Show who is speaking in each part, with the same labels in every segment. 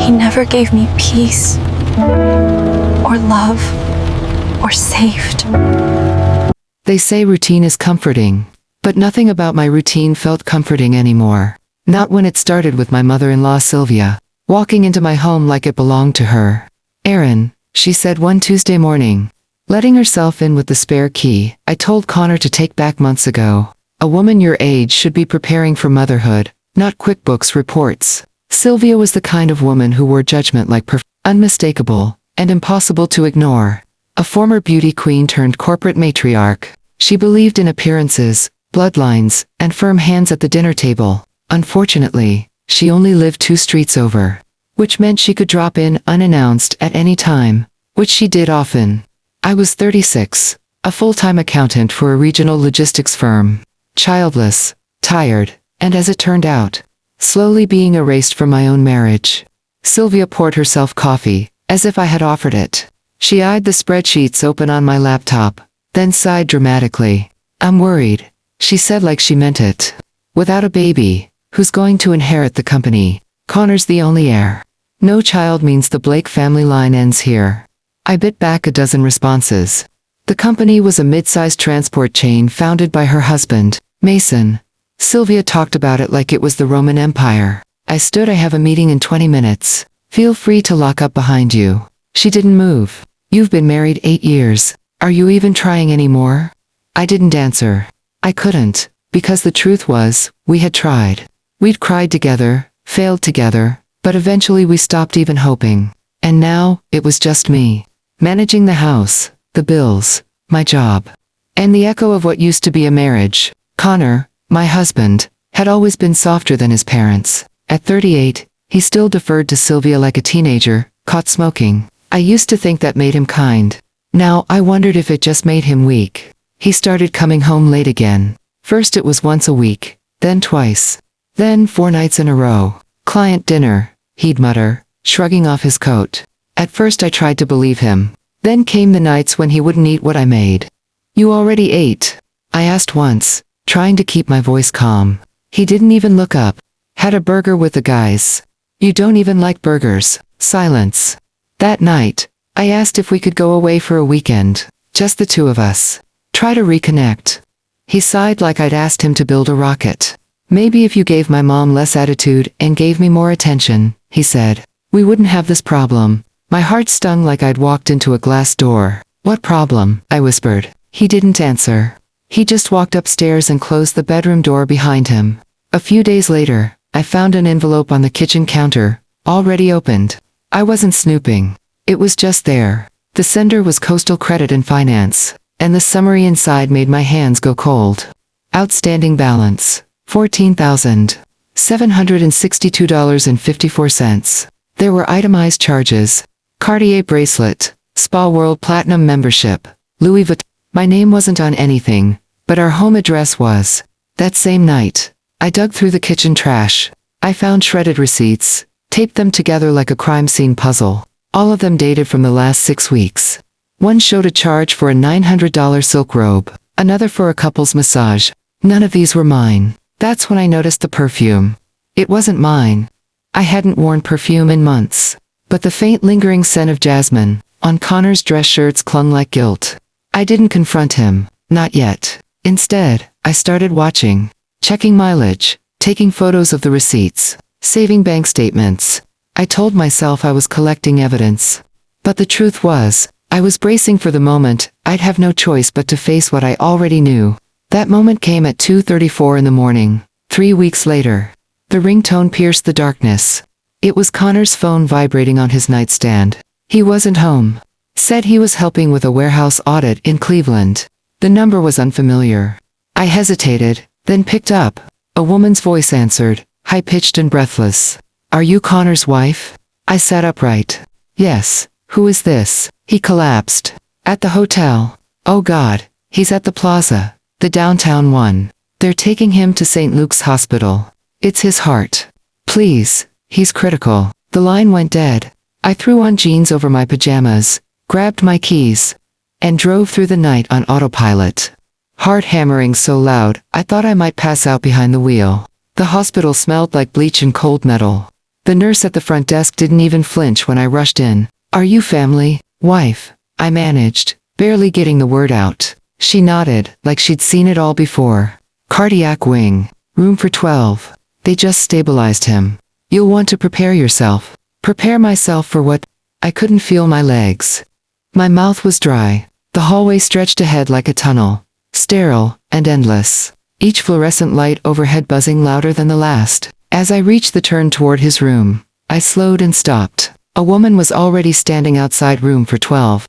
Speaker 1: He never gave me peace, or love, or saved.
Speaker 2: They say routine is comforting, but nothing about my routine felt comforting anymore. Not when it started with my mother-in-law Sylvia, walking into my home like it belonged to her. "Aaron," she said one Tuesday morning, letting herself in with the spare key I told Connor to take back months ago. "A woman your age should be preparing for motherhood, not QuickBooks reports." Sylvia was the kind of woman who wore judgment like unmistakable and impossible to ignore. A former beauty queen turned corporate matriarch, she believed in appearances, bloodlines, and firm hands at the dinner table. Unfortunately, she only lived 2 streets over, which meant she could drop in unannounced at any time, which she did often. I was 36, a full-time accountant for a regional logistics firm, childless, tired, and as it turned out, slowly being erased from my own marriage. Sylvia poured herself coffee, as if I had offered it. She eyed the spreadsheets open on my laptop, then sighed dramatically. "I'm worried," she said like she meant it. "Without a baby, who's going to inherit the company? Connor's the only heir. No child means the Blake family line ends here." I bit back a dozen responses. The company was a mid-sized transport chain founded by her husband, Mason. Sylvia talked about it like it was the Roman Empire. I stood. "I have a meeting in 20 minutes. Feel free to lock up behind you." She didn't move. "You've been married 8 years. Are you even trying anymore?" I didn't answer. I couldn't, because the truth was, we had tried. We'd cried together, failed together, but eventually we stopped even hoping. And now, it was just me. Managing the house, the bills, my job. And the echo of what used to be a marriage. Connor, my husband, had always been softer than his parents. At 38, he still deferred to Sylvia like a teenager, caught smoking. I used to think that made him kind. Now I wondered if it just made him weak. He started coming home late again. First it was once a week, then twice. Then 4 nights in a row. "Client dinner," he'd mutter, shrugging off his coat. At first I tried to believe him. Then came the nights when he wouldn't eat what I made. "You already ate?" I asked once, trying to keep my voice calm. He didn't even look up. "Had a burger with the guys." "You don't even like burgers." Silence. That night, I asked if we could go away for a weekend, just the 2 of us. Try to reconnect. He sighed like I'd asked him to build a rocket. "Maybe if you gave my mom less attitude and gave me more attention," he said, "we wouldn't have this problem." My heart stung like I'd walked into a glass door. "What problem?" I whispered. He didn't answer. He just walked upstairs and closed the bedroom door behind him. A few days later, I found an envelope on the kitchen counter, already opened. I wasn't snooping. It was just there. The sender was Coastal Credit and Finance, and the summary inside made my hands go cold. Outstanding balance, $14,762.54. There were itemized charges. Cartier bracelet, Spa World Platinum membership, Louis Vuitton. My name wasn't on anything, but our home address was. That same night, I dug through the kitchen trash. I found shredded receipts, taped them together like a crime scene puzzle. All of them dated from the last 6 weeks. One showed a charge for a $900 silk robe, another for a couple's massage. None of these were mine. That's when I noticed the perfume. It wasn't mine. I hadn't worn perfume in months. But the faint lingering scent of jasmine on Connor's dress shirts clung like guilt. I didn't confront him, not yet. Instead, I started watching, checking mileage, taking photos of the receipts, saving bank statements. I told myself I was collecting evidence. But the truth was, I was bracing for the moment I'd have no choice but to face what I already knew. That moment came at 2:34 in the morning, 3 weeks later. The ringtone pierced the darkness. It was Connor's phone vibrating on his nightstand. He wasn't home. Said he was helping with a warehouse audit in Cleveland. The number was unfamiliar. I hesitated, then picked up. A woman's voice answered, high-pitched and breathless. "Are you Connor's wife?" I sat upright. "Yes. Who is this?" He collapsed. "At the hotel." "Oh God, he's at the plaza, the downtown one. They're taking him to St. Luke's Hospital. It's his heart. Please, he's critical." The line went dead. I threw on jeans over my pajamas, grabbed my keys, and drove through the night on autopilot. Heart hammering so loud, I thought I might pass out behind the wheel. The hospital smelled like bleach and cold metal. The nurse at the front desk didn't even flinch when I rushed in. "Are you family, wife?" I managed, barely getting the word out. She nodded, like she'd seen it all before. "Cardiac wing. Room for 12. They just stabilized him. You'll want to prepare yourself." Prepare myself for what? I couldn't feel my legs. My mouth was dry. The hallway stretched ahead like a tunnel. Sterile and endless. Each fluorescent light overhead buzzing louder than the last. As I reached the turn toward his room, I slowed and stopped. A woman was already standing outside room for 12.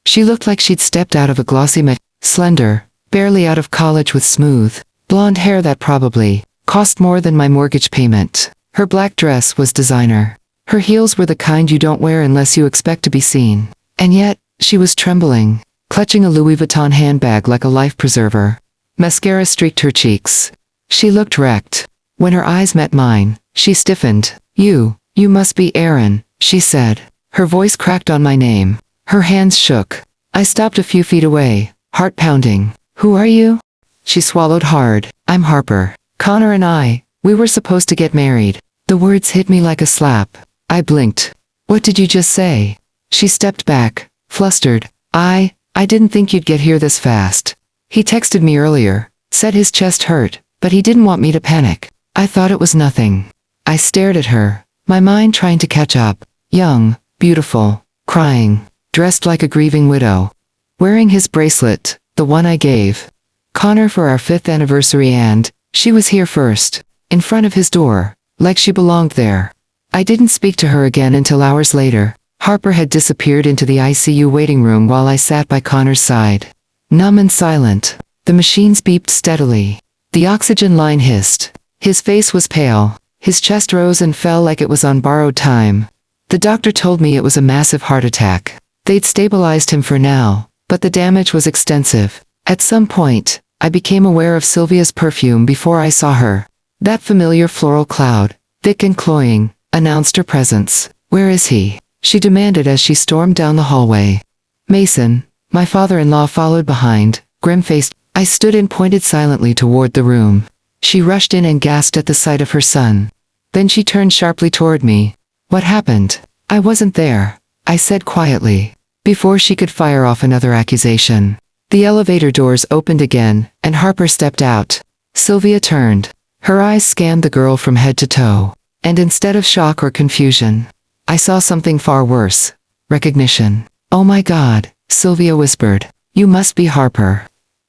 Speaker 2: She looked like she'd stepped out of a glossy slender, barely out of college with smooth, blonde hair that probably cost more than my mortgage payment. Her black dress was designer. Her heels were the kind you don't wear unless you expect to be seen. And yet, she was trembling, clutching a Louis Vuitton handbag like a life preserver. Mascara streaked her cheeks. She looked wrecked. When her eyes met mine, she stiffened. You must be Aaron," she said. Her voice cracked on my name. Her hands shook. I stopped a few feet away, heart pounding. "Who are you?" She swallowed hard. "I'm Harper. Connor and we were supposed to get married." The words hit me like a slap. I blinked. "What did you just say?" She stepped back, flustered. I didn't think you'd get here this fast. He texted me earlier, said his chest hurt, but he didn't want me to panic. I thought it was nothing." I stared at her, my mind trying to catch up. Young, beautiful, crying, dressed like a grieving widow. Wearing his bracelet, the one I gave Connor for our 5th anniversary, and she was here first, in front of his door, like she belonged there. I didn't speak to her again until hours later. Harper had disappeared into the ICU waiting room while I sat by Connor's side. Numb and silent. The machines beeped steadily. The oxygen line hissed. His face was pale. His chest rose and fell like it was on borrowed time. The doctor told me it was a massive heart attack. They'd stabilized him for now, but the damage was extensive. At some point, I became aware of Sylvia's perfume before I saw her. That familiar floral cloud, thick and cloying, announced her presence. "Where is he?" she demanded as she stormed down the hallway. Mason, my father-in-law, followed behind, grim-faced. I stood and pointed silently toward the room. She rushed in and gasped at the sight of her son. Then she turned sharply toward me. "What happened?" "I wasn't there," I said quietly, before she could fire off another accusation. The elevator doors opened again, and Harper stepped out. Sylvia turned. Her eyes scanned the girl from head to toe. And instead of shock or confusion, I saw something far worse. Recognition. "Oh my God," Sylvia whispered. "You must be Harper."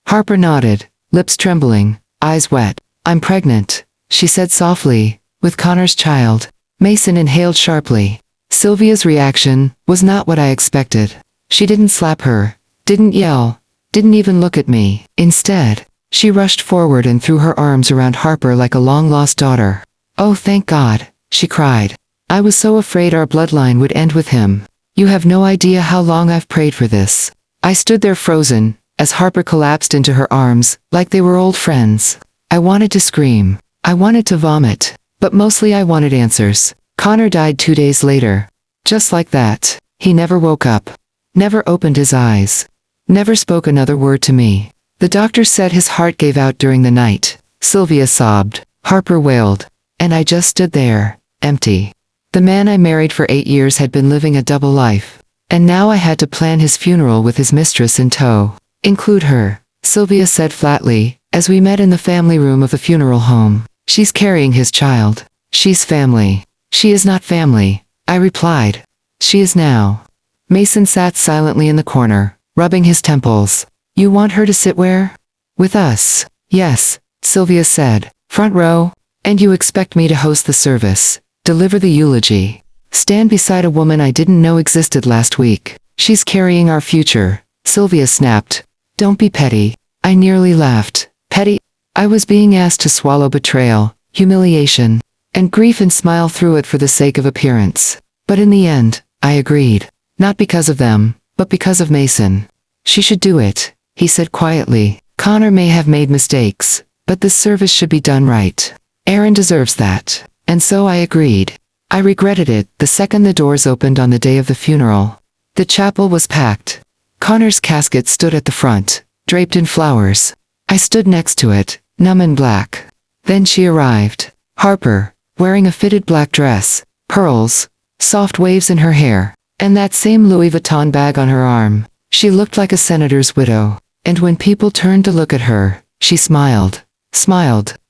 Speaker 2: Harper nodded, lips trembling, eyes wet. "I'm pregnant," she said softly, "with Connor's child." Mason inhaled sharply. Sylvia's reaction was not what I expected. She didn't slap her, didn't yell, didn't even look at me. Instead, she rushed forward and threw her arms around Harper like a long-lost daughter. "Oh, thank God," she cried. "I was so afraid our bloodline would end with him. You have no idea how long I've prayed for this." I stood there frozen, as Harper collapsed into her arms, like they were old friends. I wanted to scream. I wanted to vomit. But mostly I wanted answers. Connor died 2 days later. Just like that. He never woke up. Never opened his eyes. Never spoke another word to me. The doctor said his heart gave out during the night. Sylvia sobbed. Harper wailed. And I just stood there, empty. The man I married for 8 years had been living a double life. And now I had to plan his funeral with his mistress in tow. "Include her," Sylvia said flatly, as we met in the family room of the funeral home. "She's carrying his child. She's family." "She is not family," I replied. "She is now." Mason sat silently in the corner, rubbing his temples. "You want her to sit where?" "With us." "Yes," Sylvia said. "Front row? And you expect me to host the service, deliver the eulogy, stand beside a woman I didn't know existed last week. She's carrying our future," Sylvia snapped. "Don't be petty." I nearly laughed. Petty? I was being asked to swallow betrayal, humiliation, and grief and smile through it for the sake of appearance. But in the end, I agreed. Not because of them, but because of Mason. "She should do it," he said quietly. "Connor may have made mistakes, but this service should be done right. Aaron deserves that." And so I agreed. I regretted it the second the doors opened on the day of the funeral. The chapel was packed. Connor's casket stood at the front, draped in flowers. I stood next to it, numb and black. Then she arrived. Harper, wearing a fitted black dress, pearls, soft waves in her hair, and that same Louis Vuitton bag on her arm. She looked like a senator's widow, and when people turned to look at her, she smiled.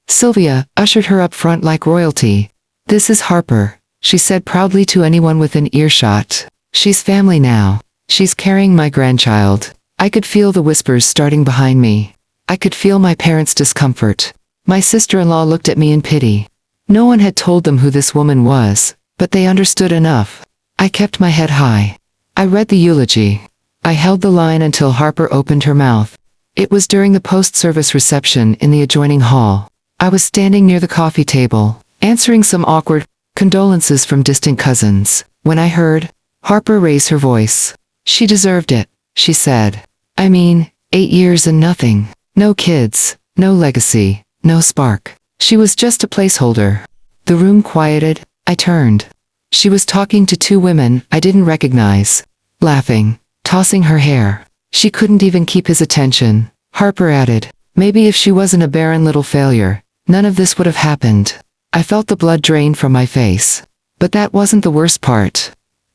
Speaker 2: Sylvia ushered her up front like royalty. "This is Harper," she said proudly to anyone within earshot. "She's family now. She's carrying my grandchild." I could feel the whispers starting behind me. I could feel my parents' discomfort. My sister-in-law looked at me in pity. No one had told them who this woman was, but they understood enough. I kept my head high. I read the eulogy. I held the line until Harper opened her mouth. It was during the post-service reception in the adjoining hall. I was standing near the coffee table, answering some awkward condolences from distant cousins, when I heard Harper raise her voice. "She deserved it," she said. "I mean, 8 years and nothing. No kids, no legacy, no spark. She was just a placeholder." The room quieted. I turned. She was talking to 2 women I didn't recognize, laughing, tossing her hair. She couldn't even keep his attention. Harper added, "Maybe if she wasn't a barren little failure, none of this would have happened." I felt the blood drain from my face. But that wasn't the worst part.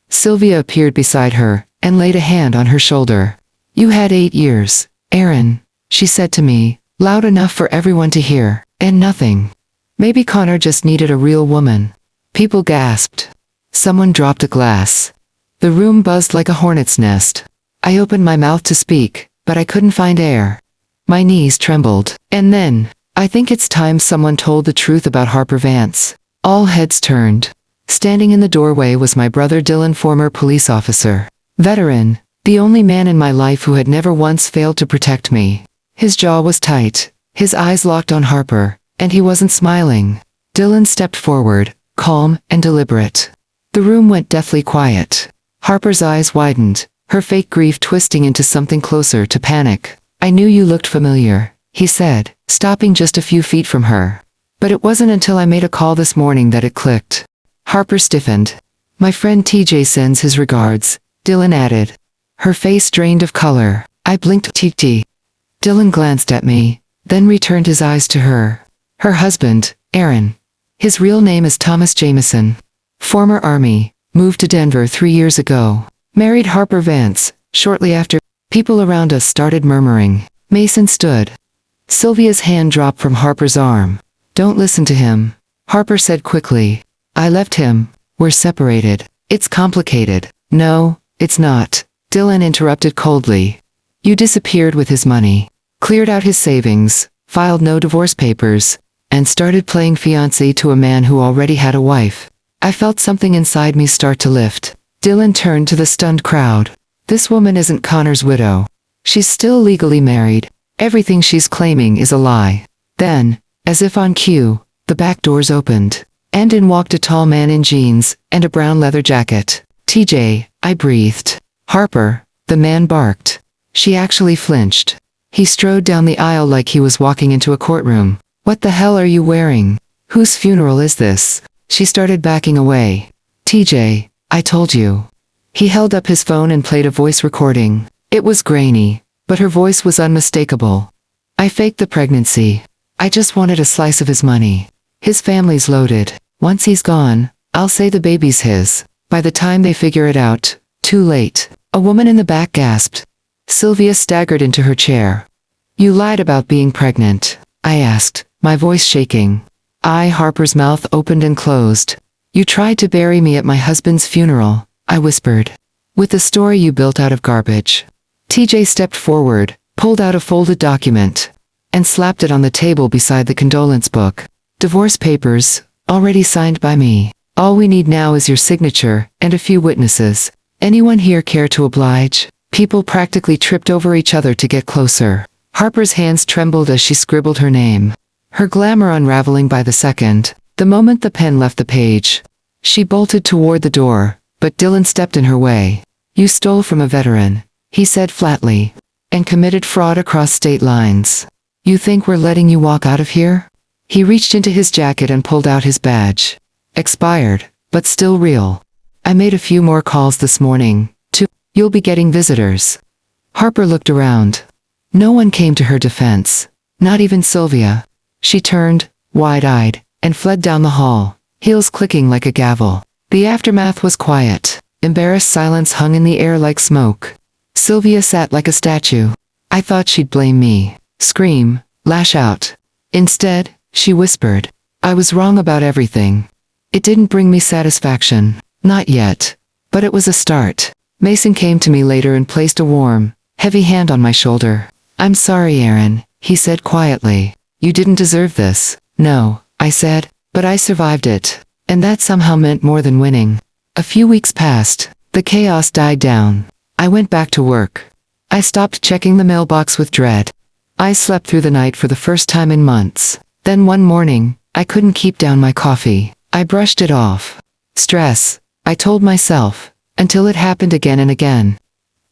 Speaker 2: Sylvia appeared beside her and laid a hand on her shoulder. "You had 8 years, Aaron," she said to me, loud enough for everyone to hear, "and nothing. Maybe Connor just needed a real woman." People gasped. Someone dropped a glass. The room buzzed like a hornet's nest. I opened my mouth to speak, but I couldn't find air. My knees trembled. And then, "I think it's time someone told the truth about Harper Vance." All heads turned. Standing in the doorway was my brother Dylan, former police officer. Veteran, the only man in my life who had never once failed to protect me. His jaw was tight, his eyes locked on Harper, and he wasn't smiling. Dylan stepped forward, calm and deliberate. The room went deathly quiet. Harper's eyes widened, her fake grief twisting into something closer to panic. "I knew you looked familiar," he said, stopping just a few feet from her. "But it wasn't until I made a call this morning that it clicked." Harper stiffened. "My friend TJ sends his regards," Dylan added. Her face drained of color. I blinked. "TT." Dylan glanced at me, then returned his eyes to her. "Her husband, Aaron. His real name is Thomas Jameson. Former Army, moved to Denver 3 years ago. Married Harper Vance, shortly after." People around us started murmuring. Mason stood. Sylvia's hand dropped from Harper's arm. "Don't listen to him," Harper said quickly. "I left him. We're separated. It's complicated." "No, it's not," Dylan interrupted coldly. "You disappeared with his money, cleared out his savings, filed no divorce papers, and started playing fiancé to a man who already had a wife." I felt something inside me start to lift. Dylan turned to the stunned crowd. "This woman isn't Connor's widow. She's still legally married. Everything she's claiming is a lie." Then, as if on cue, the back doors opened, and in walked a tall man in jeans and a brown leather jacket. "TJ," I breathed. "Harper," the man barked. She actually flinched. He strode down the aisle like he was walking into a courtroom. "What the hell are you wearing? Whose funeral is this?" She started backing away. "TJ, I told you." He held up his phone and played a voice recording. It was grainy, but her voice was unmistakable. "I faked the pregnancy. I just wanted a slice of his money. His family's loaded. Once he's gone, I'll say the baby's his. By the time they figure it out, too late." A woman in the back gasped. Sylvia staggered into her chair. "You lied about being pregnant?" I asked, my voice shaking. Harper's mouth opened and closed. "You tried to bury me at my husband's funeral," I whispered. "With the story you built out of garbage." TJ stepped forward, pulled out a folded document, and slapped it on the table beside the condolence book. "Divorce papers, already signed by me. All we need now is your signature and a few witnesses. Anyone here care to oblige?" People practically tripped over each other to get closer. Harper's hands trembled as she scribbled her name, her glamour unraveling by the second, the moment the pen left the page. She bolted toward the door, but Dylan stepped in her way. "You stole from a veteran," he said flatly, "and committed fraud across state lines. You think we're letting you walk out of here?" He reached into his jacket and pulled out his badge. "Expired, but still real. I made a few more calls this morning, too. You'll be getting visitors." Harper looked around. No one came to her defense, not even Sylvia. She turned, wide-eyed, and fled down the hall, heels clicking like a gavel. The aftermath was quiet. Embarrassed silence hung in the air like smoke. Sylvia sat like a statue. I thought she'd blame me, scream, lash out. Instead, she whispered, "I was wrong about everything." It didn't bring me satisfaction. Not yet. But it was a start. Mason came to me later and placed a warm, heavy hand on my shoulder. "I'm sorry, Aaron," he said quietly. "You didn't deserve this." "No," I said, "but I survived it. And that somehow meant more than winning." A few weeks passed. The chaos died down. I went back to work. I stopped checking the mailbox with dread. I slept through the night for the first time in months. Then one morning, I couldn't keep down my coffee. I brushed it off. Stress, I told myself, until it happened again and again.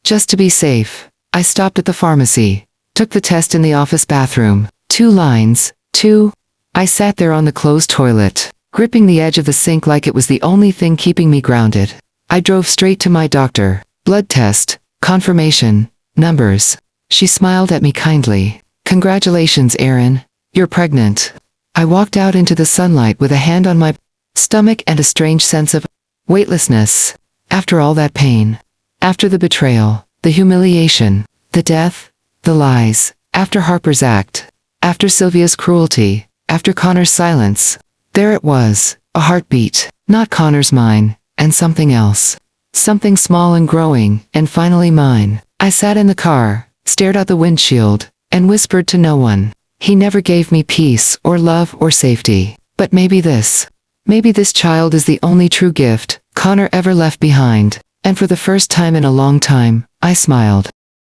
Speaker 2: Just to be safe, I stopped at the pharmacy, took the test in the office bathroom. 2 lines, 2. I sat there on the closed toilet, gripping the edge of the sink like it was the only thing keeping me grounded. I drove straight to my doctor. Blood test, confirmation, numbers. She smiled at me kindly. "Congratulations, Aaron. You're pregnant." I walked out into the sunlight with a hand on my stomach and a strange sense of weightlessness. After all that pain, after the betrayal, the humiliation, the death, the lies, after Harper's act, after Sylvia's cruelty, after Connor's silence, there it was, a heartbeat, not Connor's, mine, and something else. Something small and growing, and finally mine. I sat in the car, stared out the windshield, and whispered to no one. He never gave me peace or love or safety. But maybe this child is the only true gift Connor ever left behind. And for the first time in a long time, I smiled.